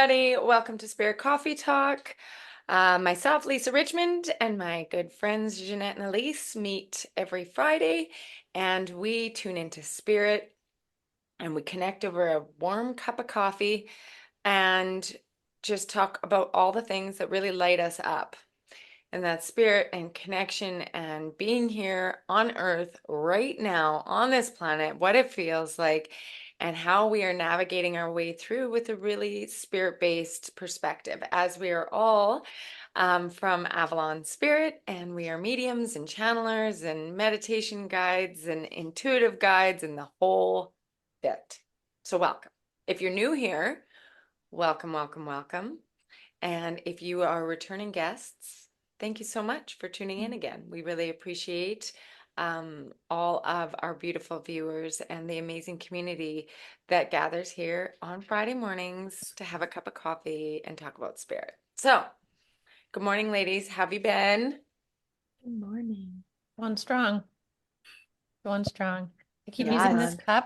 everybody. Welcome to Spirit Coffee Talk. Myself, Lisa Richmond, and my good friends Ginette and Elyse meet every Friday, and we tune into spirit and we connect over a warm cup of coffee and just talk about all the things that really light us up. And that spirit and connection and being here on Earth right now on this planet, what it feels like, and how we are navigating our way through with a really spirit-based perspective, as we are all from Avalon Spirit, and we are mediums and channelers and meditation guides and intuitive guides and the whole bit. So welcome. If you're new here, welcome, welcome, welcome. And if you are returning guests, thank you so much for tuning in again. We really appreciate all of our beautiful viewers and the amazing community that gathers here on Friday mornings to have a cup of coffee and talk about spirit. So, good morning, ladies. How have you been? Good morning. Going strong. Going strong. I keep Yes. using this cup.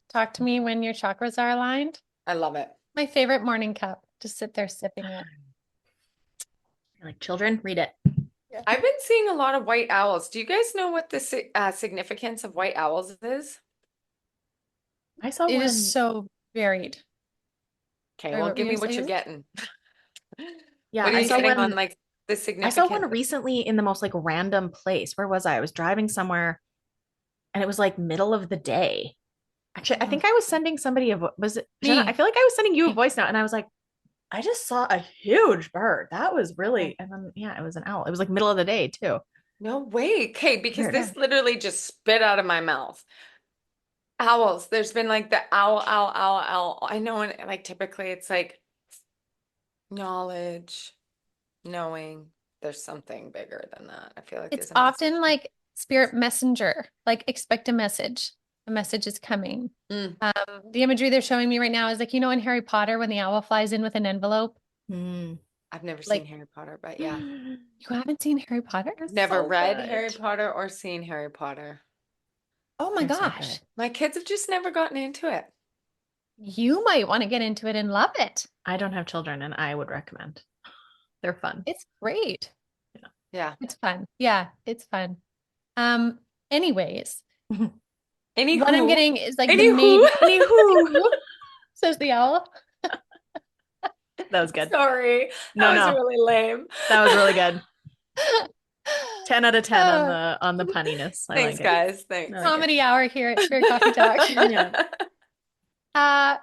Talk to me when your chakras are aligned. I love it. My favorite morning cup. Just sit there sipping it. You're like, children, read it. I've been seeing a lot of white owls. Do you guys know what the significance of white owls is? I saw It one. is so varied. Okay, Sorry, well, what give were me you what you're saying? getting. Yeah, What are I you saw getting one. on like the I significance? saw one recently in the most like random place. Where was I? I was driving somewhere, and it was like middle of the day. Actually, I think I was sending somebody was it Jenna? I Me. feel like I was sending you a Me. voice note, and I was like, I just saw a huge bird. That was really, and then yeah, it was an owl. It was like middle of the day too. No way. Okay, because Weird. this literally just spit out of my mouth. Owls. There's been like the owl, owl, owl, owl. I know, and like typically it's like knowledge, knowing there's something bigger than that. I feel like It's there's a message. often like spirit messenger, like expect a message. A message is coming. Mm, The imagery they're showing me right now is like, in Harry Potter when the owl flies in with an envelope. Hmm. I've never seen Like, Harry Potter, but yeah. you haven't seen Harry Potter? Never So read Harry good. Potter or seen Harry Potter. Oh my They're so gosh. good. My kids have just never gotten into it. You might want to get into it and love it. I don't have children, and I would recommend. They're fun. It's great. Yeah. It's fun. Yeah, it's fun. Um, anyways, what I'm Anywho, getting is like the anywho. main anywho, says the owl. That was good. Sorry, No, that was no, really lame. that was really good. 10 out of 10 on Uh, the punniness. I Thanks, like it. guys. I Thanks. like it. comedy hour here at Spirit Coffee Talk. Yeah. Uh,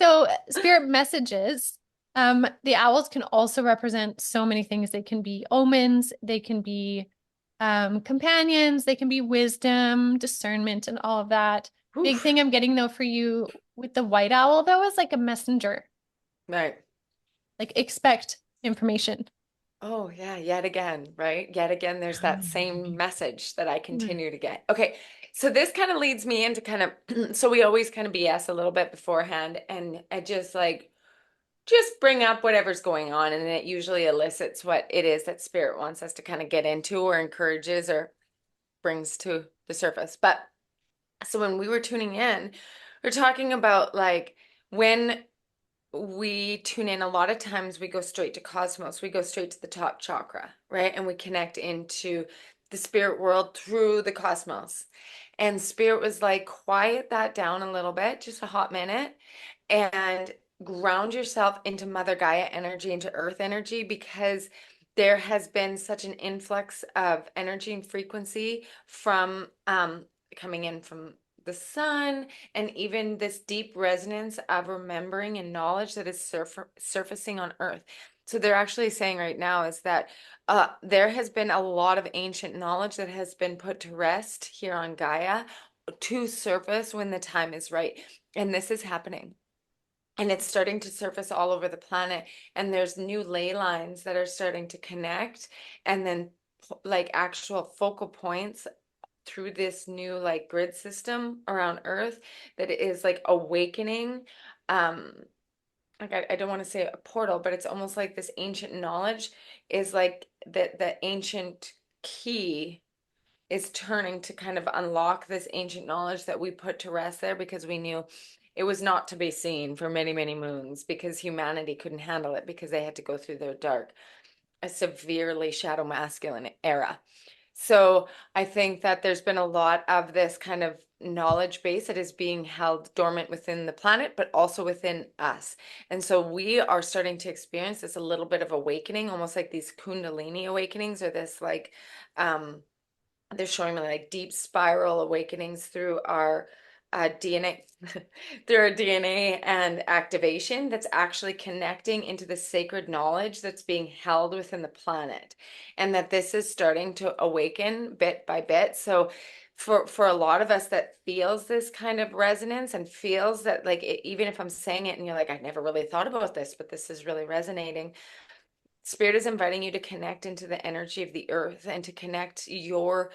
so spirit messages. The owls can also represent so many things. They can be omens, they can be companions, they can be wisdom, discernment, and all of that. Big Oof. thing I'm getting though for you with the white owl though is like a messenger. Right. Like expect information. Oh, yeah, yet again, right? Yet again, there's that same message that I continue to get. Okay, so this kind of leads me into kind of, so we always kind of BS a little bit beforehand, and I just bring up whatever's going on, and it usually elicits what it is that spirit wants us to kind of get into or encourages or brings to the surface. But so when we were tuning in, we're talking about like when we tune in, a lot of times we go straight to cosmos, we go straight to the top chakra, right? And we connect into the spirit world through the cosmos. And spirit was like, quiet that down a little bit, just a hot minute, and ground yourself into Mother Gaia energy, into earth energy, because there has been such an influx of energy and frequency from coming in from the sun, and even this deep resonance of remembering and knowledge that is surfacing on earth. So they're actually saying right now is that there has been a lot of ancient knowledge that has been put to rest here on Gaia to surface when the time is right. And this is happening. And it's starting to surface all over the planet. And there's new ley lines that are starting to connect. And then like actual focal points through this new like grid system around Earth that is like awakening. Um, like I don't want to say a portal, but it's almost like this ancient knowledge is like the ancient key is turning to kind of unlock this ancient knowledge that we put to rest there because we knew It was not to be seen for many, many moons because humanity couldn't handle it because they had to go through their dark, a severely shadow masculine era. So I think that there's been a lot of this kind of knowledge base that is being held dormant within the planet, but also within us. And so we are starting to experience this a little bit of awakening, almost like these Kundalini awakenings, or this like they're showing me like deep spiral awakenings through our DNA, through our DNA and activation that's actually connecting into the sacred knowledge that's being held within the planet, and that this is starting to awaken bit by bit. So for a lot of us that feels this kind of resonance and feels that like even if I'm saying it and you're like, I never really thought about this, but this is really resonating. Spirit is inviting you to connect into the energy of the earth and to connect your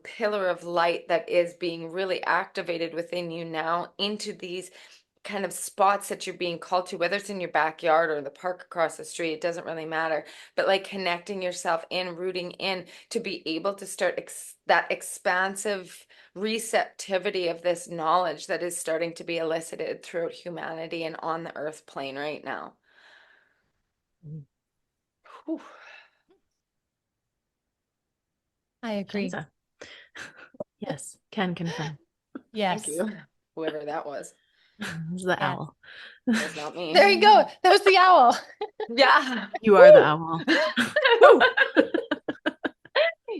pillar of light that is being really activated within you now into these kind of spots that you're being called to, whether it's in your backyard or the park across the street, it doesn't really matter. But like connecting yourself in, rooting in to be able to start that expansive receptivity of this knowledge that is starting to be elicited throughout humanity and on the earth plane right now. Whew. I agree. Kenza. Yes, can confirm. Yes. Thank you, whoever that was. This is the Yes. owl. That was not me. There you go. That was the owl. Yeah. You are the owl.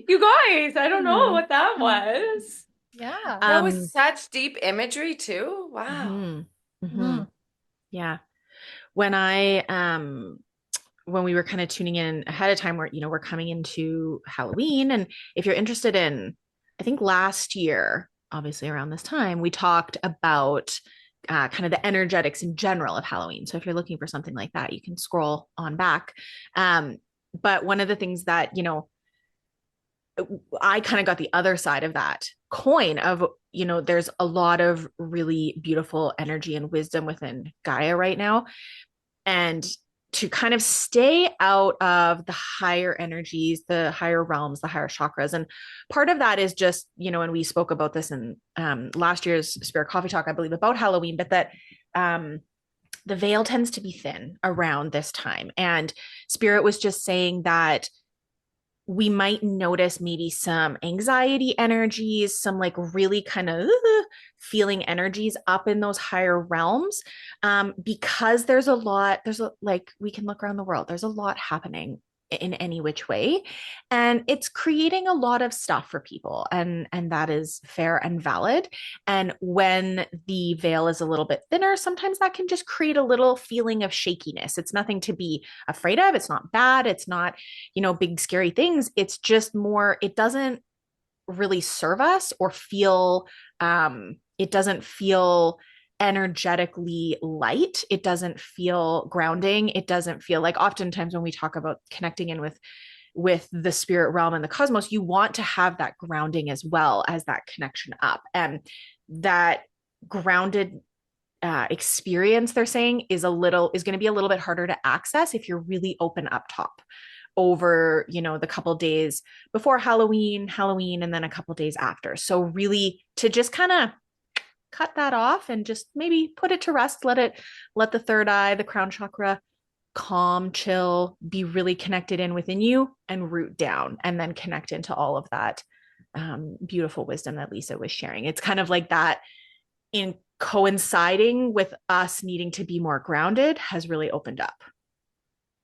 You guys, I don't know what that was. Yeah. That was such deep imagery too. Wow. Mhm, mhm. Mhm. Yeah. When we were kind of tuning in ahead of time, we're coming into Halloween. And if you're interested in, I think last year, obviously around this time, we talked about kind of the energetics in general of Halloween. So if you're looking for something like that, you can scroll on back. But one of the things that, I kind of got the other side of that coin of, there's a lot of really beautiful energy and wisdom within Gaia right now. And to kind of stay out of the higher energies, the higher realms, the higher chakras. And part of that is just, and we spoke about this in last year's Spirit Coffee Talk, I believe, about Halloween, but that the veil tends to be thin around this time. And Spirit was just saying that we might notice maybe some anxiety energies, some like really kind of feeling energies up in those higher realms, because like we can look around the world, there's a lot happening in any which way, and it's creating a lot of stuff for people, and that is fair and valid. And when the veil is a little bit thinner, sometimes that can just create a little feeling of shakiness. It's nothing to be afraid of. It's not bad. It's not big scary things. It's just more, it doesn't really serve us or feel, it doesn't feel energetically light. It doesn't feel grounding. It doesn't feel like, oftentimes when we talk about connecting in with the spirit realm and the cosmos, you want to have that grounding as well as that connection up. And that grounded experience, they're saying, is going to be a little bit harder to access if you're really open up top over the couple days before Halloween, and then a couple days after. So really to just kind of cut that off and just maybe put it to rest, let the third eye, the crown chakra, calm, chill, be really connected in within you, and root down, and then connect into all of that beautiful wisdom that Lisa was sharing. It's kind of like that, in coinciding with us needing to be more grounded, has really opened up.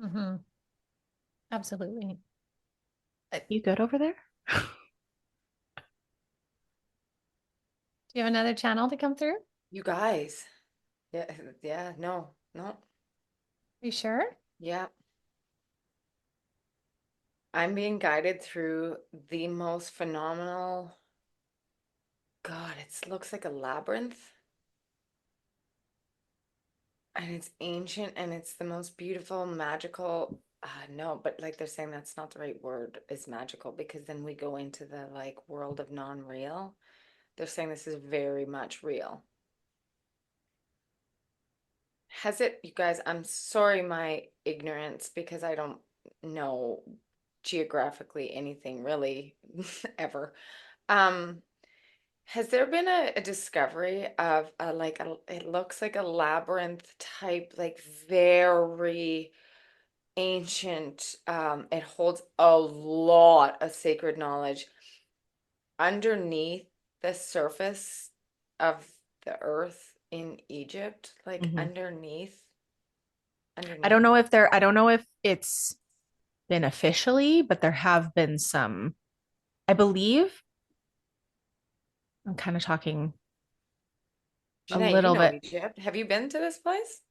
Mm-hmm. Absolutely. You good over there? Do you have another channel to come through? You guys. Yeah, no. Are you sure? Yeah. I'm being guided through the most phenomenal. God, it looks like a labyrinth. And it's ancient and it's the most beautiful, magical. No, but like they're saying that's not the right word, is magical, because then we go into the like world of non-real. They're saying this is very much real. Has it, you guys, I'm sorry, my ignorance, because I don't know geographically anything really ever. Has there been a discovery of it looks like a labyrinth type, like very ancient, it holds a lot of sacred knowledge underneath the surface of the earth in Egypt, like Mhm. underneath. I don't know if it's been officially, but there have been some, I believe, I'm kind of talking a Ginette, you little know bit. Egypt. Have you been to this place?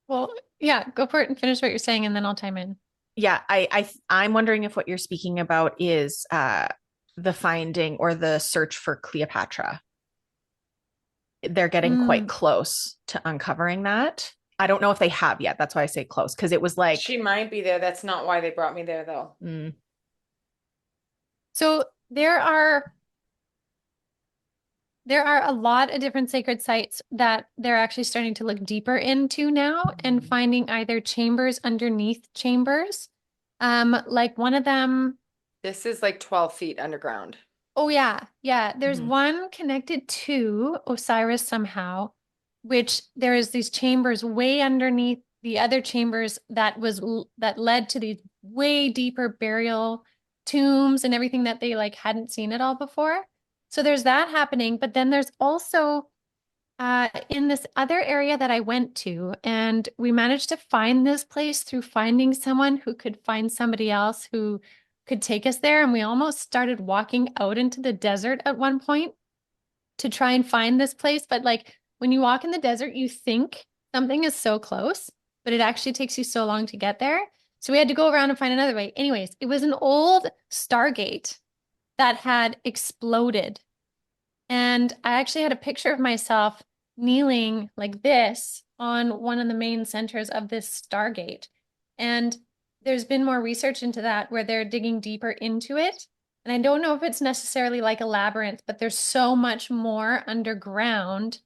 Well, yeah, go for it and finish what you're saying, and then I'll chime in. Yeah, I'm wondering if what you're speaking about is the finding or the search for Cleopatra. They're getting quite Mm. close to uncovering that. I don't know if they have yet. That's why I say close, because it was like, She might be there. That's not why they brought me there, though. mm, So there are a lot of different sacred sites that they're actually starting to look deeper into now and finding either chambers underneath chambers. Like one of them, This is like 12 feet underground. oh yeah, yeah. There's mhm. one connected to Osiris somehow, which there is these chambers way underneath the other chambers that led to these way deeper burial tombs and everything that they like hadn't seen it all before. So there's that happening, but then there's also in this other area that I went to, and we managed to find this place through finding someone who could find somebody else who could take us there. And we almost started walking out into the desert at one point to try and find this place. But like when you walk in the desert, you think something is so close, but it actually takes you so long to get there. So we had to go around and find another way. Anyways, it was an old Stargate that had exploded. And I actually had a picture of myself kneeling like this on one of the main centers of this Stargate. And there's been more research into that where they're digging deeper into it. And I don't know if it's necessarily like a labyrinth, but there's so much more underground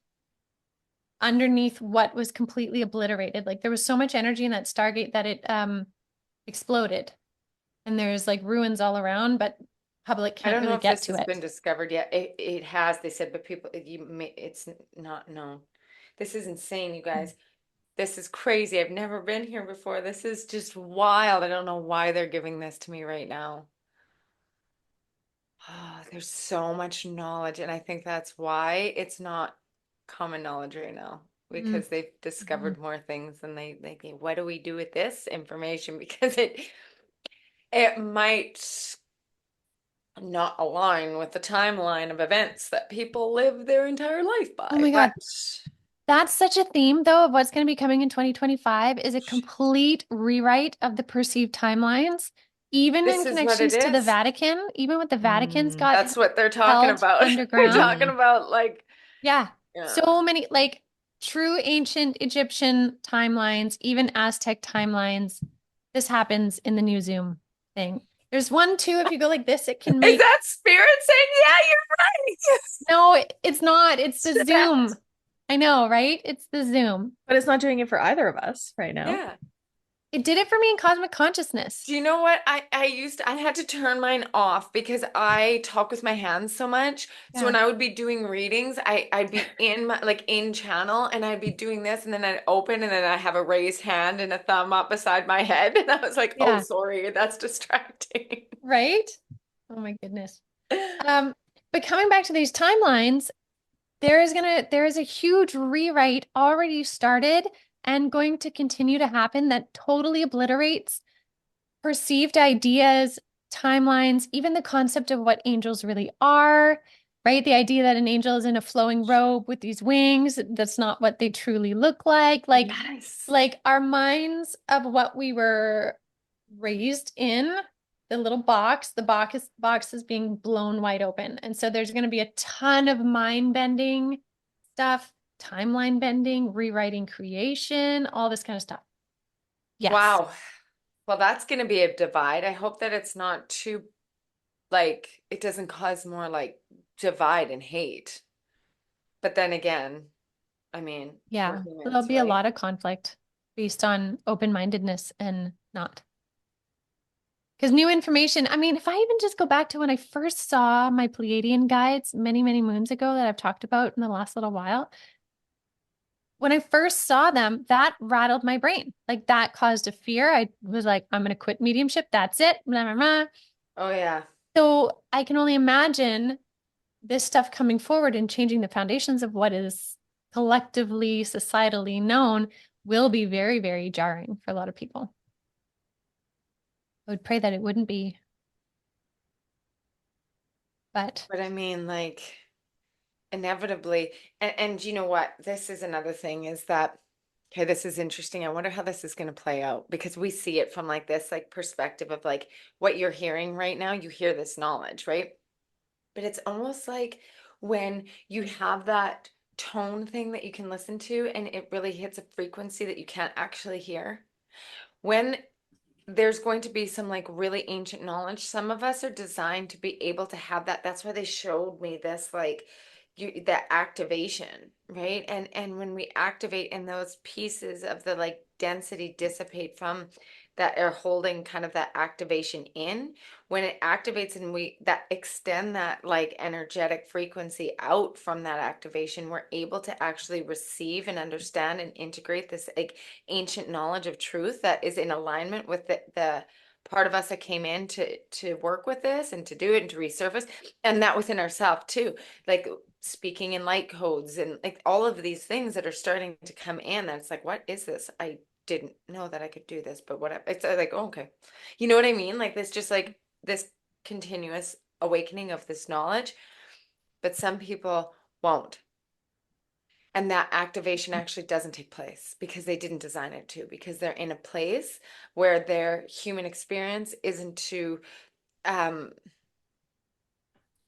underneath what was completely obliterated. Like there was so much energy in that Stargate that it exploded. And there's like ruins all around, but public I can't don't know really if get this to has been it. discovered yet. It has, they said, but people, it's not known. This is insane, you guys. This is crazy. I've never been here before. This is just wild. I don't know why they're giving this to me right now. Oh, there's so much knowledge, and I think that's why it's not common knowledge right now Mm. because they've Mhm. discovered more things and they think, what do we do with this information? Because it might not align with the timeline of events that people live their entire life Oh by. my But God. That's such a theme, though, of what's going to be coming in 2025 is a complete rewrite of the perceived timelines, even this in is what it connections to the is. Vatican, even what the Vatican's Mm, got That's what they're talking held about. They're underground. talking mhm. about like, Yeah. yeah. So many like true ancient Egyptian timelines, even Aztec timelines. This happens in the new Zoom thing. There's one too, if you go like this, it can Is make that spirit saying, yeah, you're no, it's not. It's the right? Zoom. I know, right? It's the Zoom. But it's not doing it for either of us right now. Yeah. It did it for me in cosmic consciousness. Do you know what? I had to turn mine off because I talk with my hands so much. So Yeah. when I would be doing readings, I'd be in my like in channel and I'd be doing this and then I'd open and then I have a raised hand and a thumb up beside my head and I was like, "Oh, Yeah. sorry, that's distracting." Right? Oh my goodness. Um, but coming back to these timelines, there is a huge rewrite already started and going to continue to happen that totally obliterates perceived ideas, timelines, even the concept of what angels really are, right? The idea that an angel is in a flowing robe with these wings, that's not what they truly look like. Yes. Like our minds of what we were raised in, the little box, box is being blown wide open. And so there's going to be a ton of mind bending stuff, timeline bending, rewriting creation, all this kind of stuff. Yes. Wow. Well, that's going to be a divide. I hope that it's not too like it doesn't cause more like divide and hate. But then again, I mean, we're Yeah, there'll humans, be a right? lot of conflict based on open-mindedness and not. Because new information, I mean, if I even just go back to when I first saw my Pleiadian guides many, many moons ago that I've talked about in the last little while, when I first saw them, that rattled my brain. Like that caused a fear. I was like, I'm going to quit mediumship. That's it. Blah, blah, blah. Oh yeah. So I can only imagine this stuff coming forward and changing the foundations of what is collectively, societally known will be very, very jarring for a lot of people. I would pray that it wouldn't be. But But I mean, like, inevitably, and you know what? This is another thing is that, okay, this is interesting. I wonder how this is going to play out because we see it from like this like perspective of like what you're hearing right now. You hear this knowledge, right? But it's almost like when you have that tone thing that you can listen to and it really hits a frequency that you can't actually hear. When there's going to be some like really ancient knowledge. Some of us are designed to be able to have that. That's why they showed me this like that activation, right? And when we activate and those pieces of the like density dissipate from that are holding kind of that activation in, when it activates and we that extend that like energetic frequency out from that activation, we're able to actually receive and understand and integrate this like ancient knowledge of truth that is in alignment with the part of us that came in to work with this and to do it and to resurface, and that within ourselves too, like speaking in light codes and like all of these things that are starting to come in. That's like, what is this? I didn't know that I could do this, but whatever. It's like, oh, okay. You know what I mean? Like this, just like this continuous awakening of this knowledge, but some people won't. And that activation actually doesn't take place because they didn't design it to, because they're in a place where their human experience isn't to um,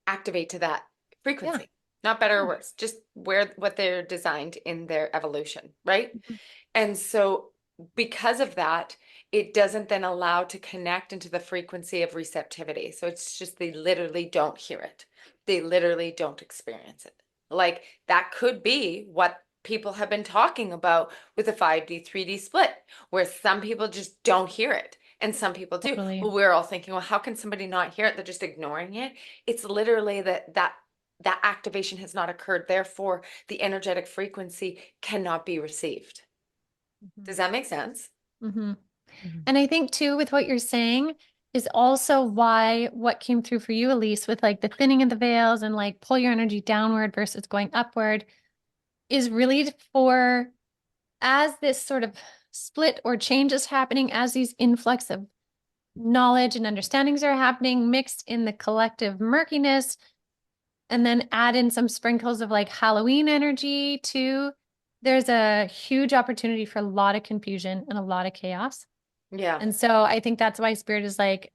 activate to that yeah. frequency. Not better or Yeah. worse, just where what they're designed in their evolution, right? Mhm. And so because of that, it doesn't then allow to connect into the frequency of receptivity. So it's just they literally don't hear it. They literally don't experience it. Like that could be what people have been talking about with the 5D, 3D split, where some people just don't hear it and some people do. Totally. Well, we're all thinking, well, how can somebody not hear it? They're just ignoring it. It's literally that activation has not occurred. Therefore, the energetic frequency cannot be received. Does that make sense? Mm-hmm. And I think too, with what you're saying, is also why what came through for you, Elyse, with like the thinning of the veils and like pull your energy downward versus going upward, is really for as this sort of split or change is happening, as these influx of knowledge and understandings are happening, mixed in the collective murkiness, and then add in some sprinkles of like Halloween energy too. There's a huge opportunity for a lot of confusion and a lot of chaos. Yeah. And so I think that's why Spirit is like,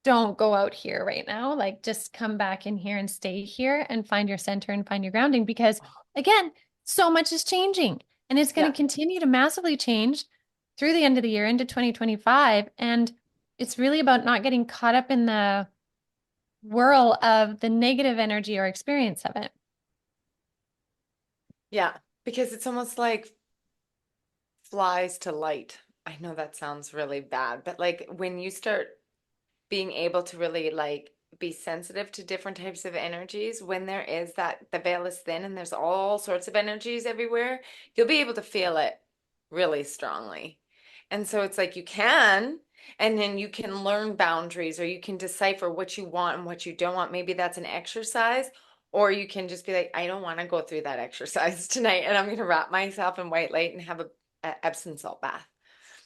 don't go out here right now. Like, just come back in here and stay here and find your center and find your grounding. Because again, so much is changing and it's going Yeah. to continue to massively change through the end of the year into 2025. And it's really about not getting caught up in the whirl of the negative energy or experience of it. Yeah. Because it's almost like flies to light. I know that sounds really bad, but like when you start being able to really like be sensitive to different types of energies, when there is that the veil is thin and there's all sorts of energies everywhere, you'll be able to feel it really strongly. And so it's like you can, and then you can learn boundaries or you can decipher what you want and what you don't want. Maybe that's an exercise, or you can just be like, I don't want to go through that exercise tonight, and I'm going to wrap myself in white light and have a Epsom salt bath.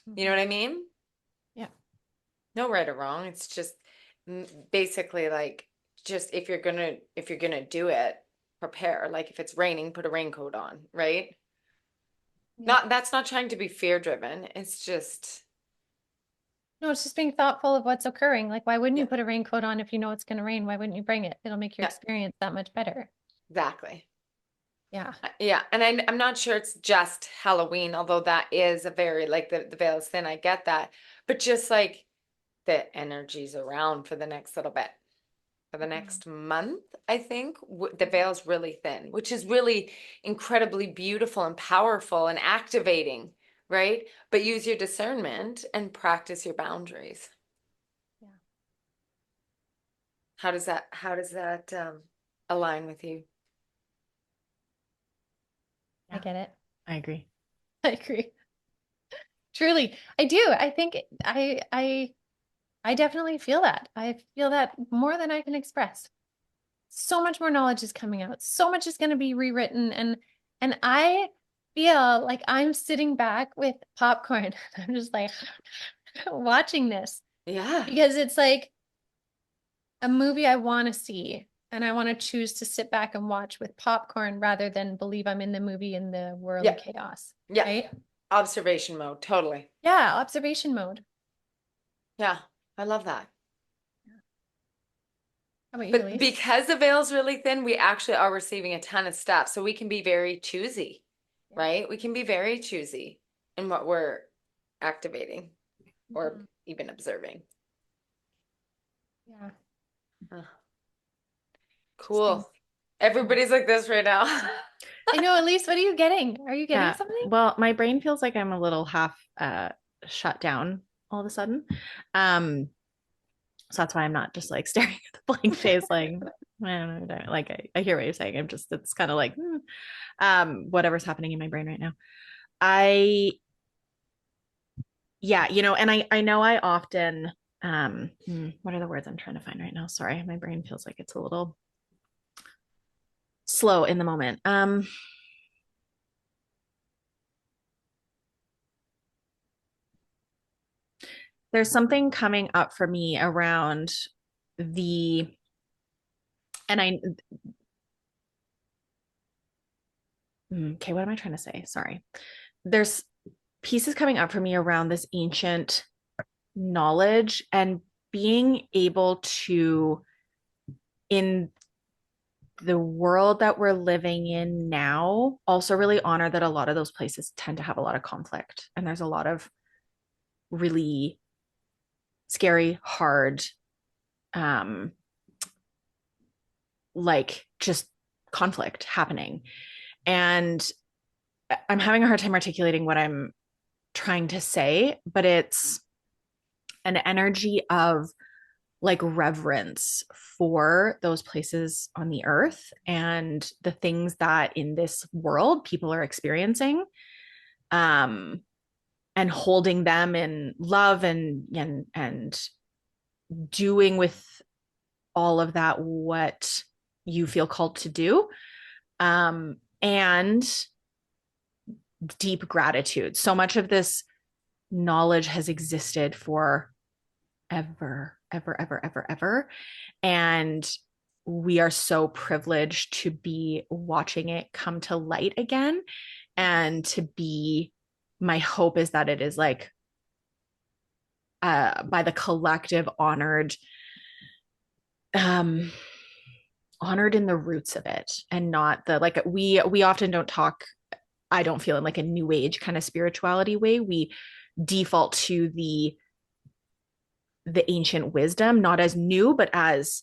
You know what I mean? Yeah. No right or wrong. It's just basically like just if you're gonna do it, prepare. Like if it's raining, put a raincoat on, right? Yeah. Not that's not trying to be fear driven. It's just No, it's just being thoughtful of what's occurring. Like, why wouldn't yeah, you put a raincoat on if you know it's going to rain? Why wouldn't you bring it? It'll make your yeah, experience that much better. exactly. Yeah. Yeah, and I'm not sure it's just Halloween, although that is a very like the veil is thin. I get that, but just like the energies around for the next little bit. For the next month, I think the veil's really thin, which is really incredibly beautiful and powerful and activating, right? But use your discernment and practice your boundaries. How does that align with you? I get it. I agree. I agree. Truly, I do. I think I definitely feel that. I feel that more than I can express. So much more knowledge is coming out. So much is going to be rewritten, and I feel like I'm sitting back with popcorn. I'm just like watching this Yeah. because it's like a movie I want to see, and I want to choose to sit back and watch with popcorn rather than believe I'm in the movie in the whirl Yeah. of chaos. Yeah. Right? Observation mode. Totally. Yeah, observation mode. Yeah. I love that. How about you, But Elyse? because the veil's really thin, we actually are receiving a ton of stuff. So we can be very choosy, Yeah. right? We can be very choosy in what we're activating or Mhm. even observing. Yeah. Huh. Interesting. Cool. Everybody's like this right now. I know, Elyse, what are you getting? Are you getting something? Well, my brain feels like I'm a little half shut down all of a sudden. So that's why I'm not just like staring at the blank face, like, I don't know, like I hear what you're saying. I'm just, it's kind of like, whatever's happening in my brain right now. I, yeah, and I know I often, what are the words I'm trying to find right now? Sorry, my brain feels like it's a little slow in the moment. There's something coming up for me around the, and okay, what am I trying to say? Sorry. There's pieces coming up for me around this ancient knowledge and being able to, in the world that we're living in now, also really honor that a lot of those places tend to have a lot of conflict. And there's a lot of really scary, hard, like just conflict happening. And I'm having a hard time articulating what I'm trying to say, but it's an energy of like reverence for those places on the earth and the things that in this world people are experiencing, and holding them in love and doing with all of that what you feel called to do, and deep gratitude. So much of this knowledge has existed for ever. And we are so privileged to be watching it come to light again. And to be, my hope is that it is like, by the collective honored in the roots of it, and not the, like, we often don't talk, I don't feel, in like a new age kind of spirituality way. We default to the ancient wisdom, not as new, but as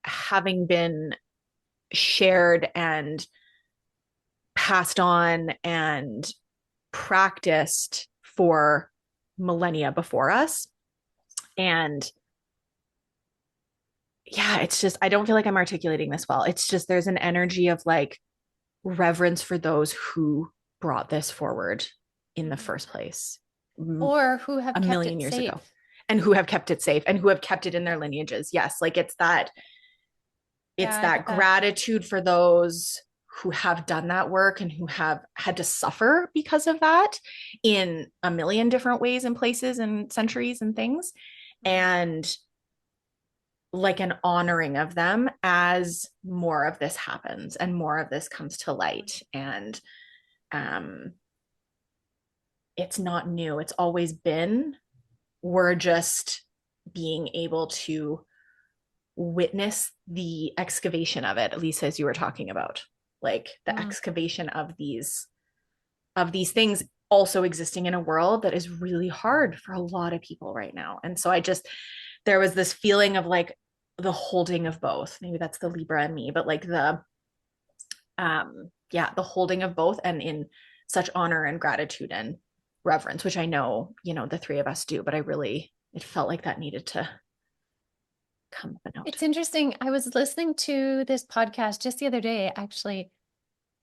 having been shared and passed on and practiced for millennia before us. And yeah, it's just, I don't feel like I'm articulating this well. It's just, there's an energy of like reverence for those who brought this forward in the first place, Or who have a kept million it years safe. ago, and who have kept it safe and who have kept it in their lineages. Yes, like it's that Yeah, I get that. gratitude for those who have done that work and who have had to suffer because of that in a million different ways and places and centuries and things. And like an honoring of them as more of this happens and more of this comes to light. And it's not new, it's always been. We're just being able to witness the excavation of it, Elyse, as you were talking about, like the excavation of these things also existing in a world that is really hard for a lot of people right now. And so there was this feeling of like the holding of both. Maybe that's the Libra in me, but like the the holding of both, and in such honor and gratitude and reverence, which I know, the three of us do, but it felt like that needed to come up and out. It's interesting. I was listening to this podcast just the other day, actually,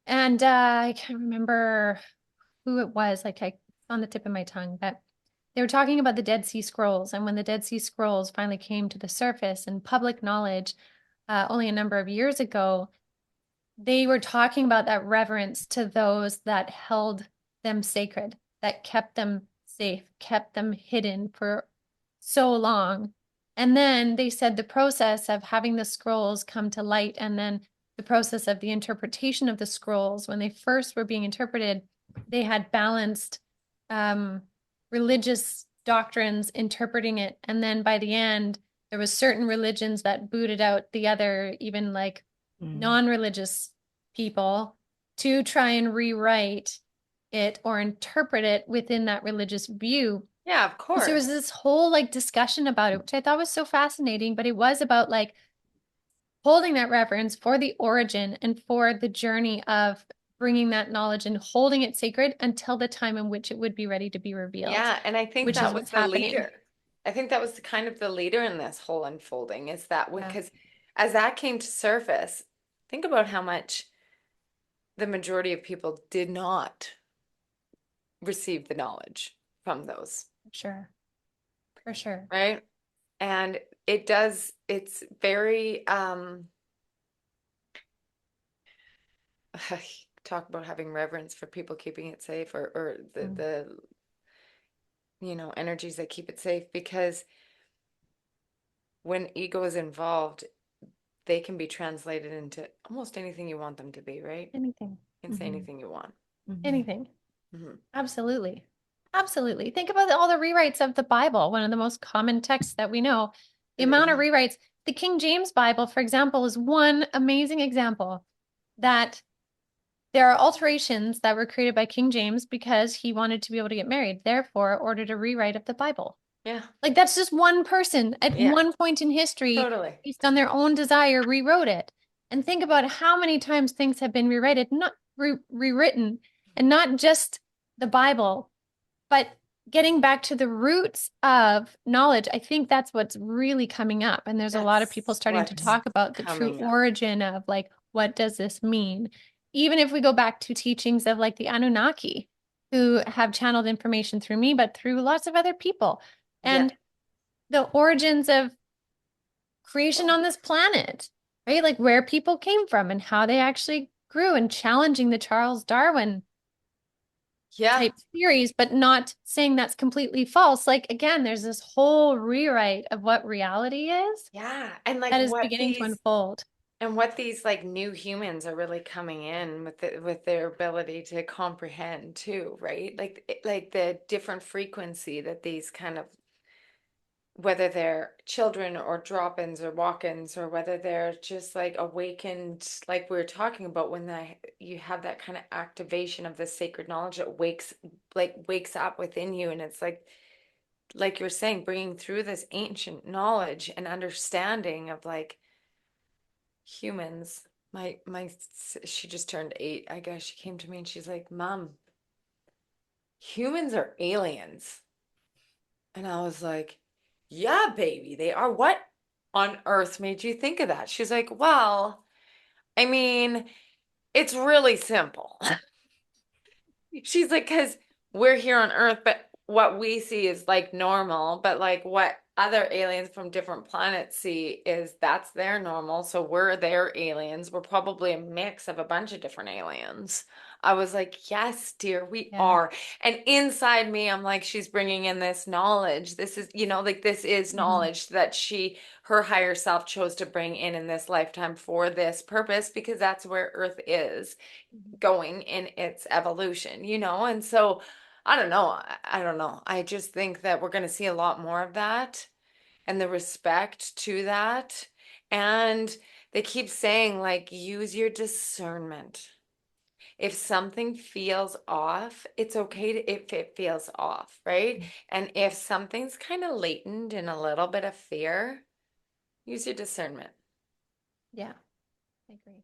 and I can't remember who it was. Like, on the tip of my tongue, but they were talking about the Dead Sea Scrolls, and when the Dead Sea Scrolls finally came to the surface and public knowledge, only a number of years ago, they were talking about that reverence to those that held them sacred, that kept them safe, kept them hidden for so long. And then they said the process of having the scrolls come to light, and then the process of the interpretation of the scrolls, when they first were being interpreted, they had balanced religious doctrines interpreting it. And then by the end, there was certain religions that booted out the other, even like non-religious people, to try and rewrite it or interpret it within that religious view. Yeah, of course. So there was this whole like discussion about it, which I thought was so fascinating, but it was about like holding that reverence for the origin and for the journey of bringing that knowledge and holding it sacred until the time in which it would be ready to be revealed. Yeah, and I think which that is was what's the happening. leader. I think that was the kind of the leader in this whole unfolding, is that Yeah. because as that came to surface, think about how much the majority of people did not receive the knowledge from those, Sure. For sure. right? And it's very talk about having reverence for people keeping it safe, or the energies that keep it safe, because when ego is involved, they can be translated into almost anything you want them to be, right? Anything. You can say anything you want. Anything. Mhm. Absolutely. Absolutely. Think about all the rewrites of the Bible, one of the most common texts that we know. The amount of rewrites. The King James Bible, for example, is one amazing example that there are alterations that were created by King James because he wanted to be able to get married, therefore ordered a rewrite of the Bible. Yeah, Like that's just one person at Yeah. one point in history, totally. based on their own desire, rewrote it. And think about how many times things have been rewritten, and not just the Bible, but getting back to the roots of knowledge. I think that's what's really coming up. And there's a lot of people That's starting to what's talk about the true coming up. origin of like, what does this mean? Even if we go back to teachings of like the Anunnaki, who have channeled information through me, but through lots of other people. And the origins of creation on this planet, right? Like where people came from and how they actually grew, and challenging the Charles Darwin Yeah, type theories, but not saying that's completely false. Like again, there's this whole rewrite of what reality is yeah, and like that is beginning to unfold. what these like new humans are really coming in with their ability to comprehend too, right? Like the different frequency that these kind of, whether they're children or drop-ins or walk-ins, or whether they're just like awakened, like we were talking about, when you have that kind of activation of the sacred knowledge that wakes up within you, and it's like you're saying, bringing through this ancient knowledge and understanding of like humans. My she just turned 8, I guess. She came to me and she's like, Mom, humans are aliens. And I was like, yeah, baby, they are. What on earth made you think of that? She's like, well, I mean, it's really simple. She's like, because we're here on Earth, but what we see is like normal, but like what other aliens from different planets see is that's their normal. So we're their aliens. We're probably a mix of a bunch of different aliens. I was like, yes, dear, we are. And inside me, I'm like, she's bringing in this knowledge. This is, like this is knowledge that her higher self chose to bring in this lifetime for this purpose, because that's where Earth is going in its evolution, and so I don't know. I don't know. I just think that we're going to see a lot more of that, and the respect to that. And they keep saying, like, use your discernment. If something feels off, it's okay if it feels off, right? And if something's kind of latent in a little bit of fear, use your discernment. Yeah, I agree.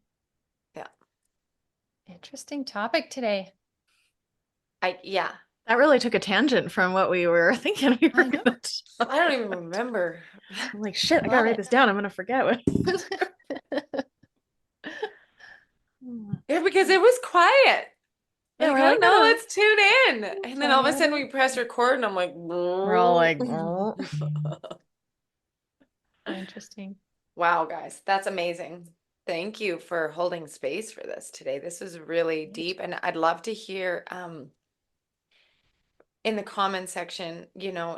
Yeah. Interesting topic today. Yeah. That really took a tangent from what we were thinking we were I know. gonna I don't even remember. I'm like, shit, I gotta Love write it. this down. I'm gonna forget what. Yeah, because it was quiet. Yeah, Like, we're I like, don't know, no, let's tune in. And then all of a sudden we press record and I'm like, we're all like, So interesting. wow, guys, that's amazing. Thank you for holding space for this today. This was really deep, and I'd love to hear in the comment section,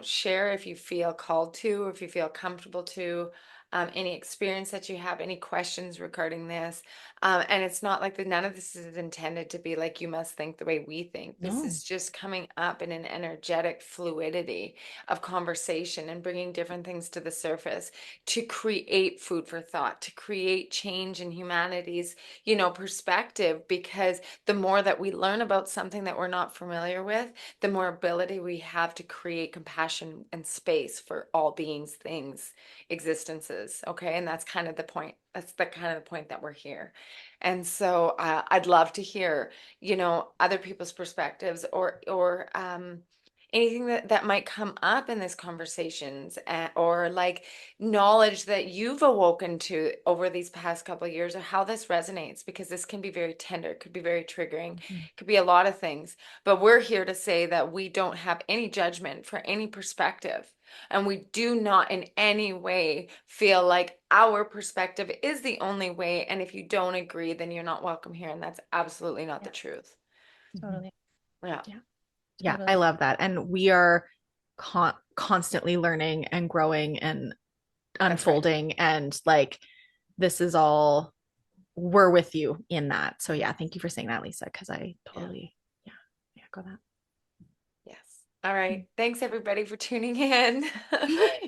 share if you feel called to, if you feel comfortable to, any experience that you have, any questions regarding this. And it's not like none of this is intended to be like you must think the way we think. This no. is just coming up in an energetic fluidity of conversation and bringing different things to the surface to create food for thought, to create change in humanity's, perspective. Because the more that we learn about something that we're not familiar with, the more ability we have to create compassion and space for all beings, things, existences. Okay. And that's kind of the point. That's the kind of the point that we're here. And so I'd love to hear, other people's perspectives or anything that might come up in these conversations, or like knowledge that you've awoken to over these past couple of years, or how this resonates, because this can be very tender, it could be very triggering, could be a lot of things. But we're here to say that we don't have any judgment for any perspective. And we do not in any way feel like our perspective is the only way. And if you don't agree, then you're not welcome here. And that's absolutely not the truth. Totally. Yeah. Yeah. Yeah, I Totally. love that. And we are constantly learning and growing and That's right. unfolding. And like, this is all, we're with you in that. So yeah, thank you for saying that, Lisa, because I Yeah. totally, yeah, echo that. Yes. All right. Thanks everybody for tuning in.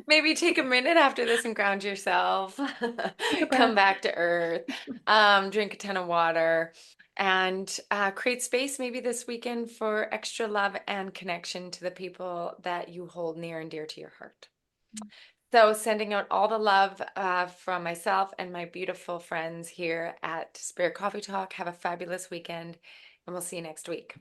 Maybe take a minute after this and ground yourself. Take a Come breath. back to earth. Drink a ton of water and create space maybe this weekend for extra love and connection to the people that you hold near and dear to your heart. So sending out all the love from myself and my beautiful friends here at Spirit Coffee Talk. Have a fabulous weekend, and we'll see you next week.